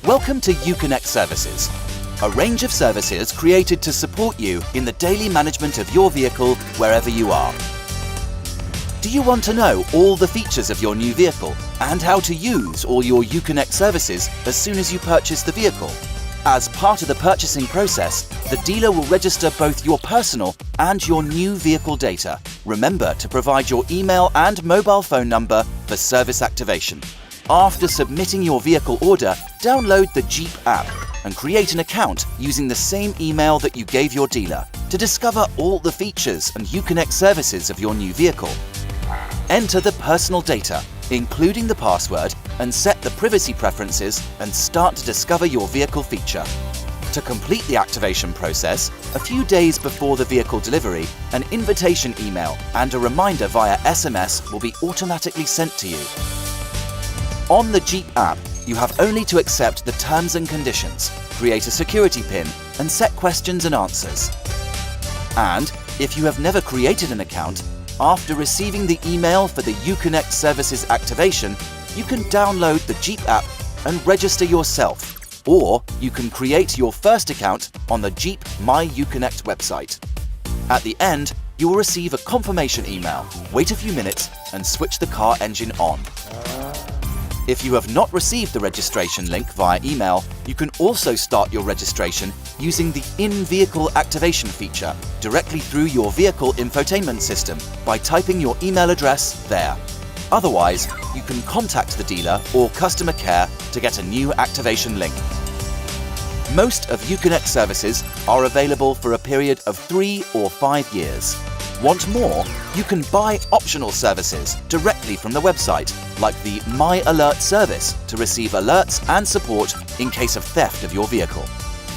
Welcome to UConnect Services, a range of services created to support you in the daily management of your vehicle wherever you are. Do you want to know all the features of your new vehicle and how to use all your UConnect services as soon as you purchase the vehicle? As part of the purchasing process, the dealer will register both your personal and your new vehicle data. Remember to provide your email and mobile phone number for service activation. After submitting your vehicle order, download the Jeep app and create an account using the same email that you gave your dealer to discover all the features and UConnect services of your new vehicle. Enter the personal data, including the password, and set the privacy preferences and start to discover your vehicle feature. To complete the activation process, a few days before the vehicle delivery, an invitation email and a reminder via SMS will be automatically sent to you. On the Jeep app, you have only to accept the terms and conditions, create a security PIN, and set questions and answers. And if you have never created an account, after receiving the email for the UConnect Services activation, you can download the Jeep app and register yourself, or you can create your first account on the Jeep My UConnect website. At the end, you will receive a confirmation email, wait a few minutes, and switch the car engine on. If you have not received the registration link via email, you can also start your registration using the in-vehicle activation feature directly through your vehicle infotainment system by typing your email address there. Otherwise, you can contact the dealer or customer care to get a new activation link. Most of UConnect services are available for a period of 3 or 5 years. Want more? You can buy optional services directly from the website, like the My Alert service to receive alerts and support in case of theft of your vehicle.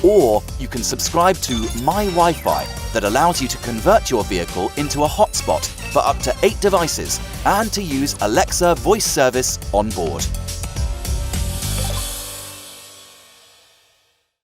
Or you can subscribe to My Wi-Fi that allows you to convert your vehicle into a hotspot for up to 8 devices and to use Alexa voice service on board.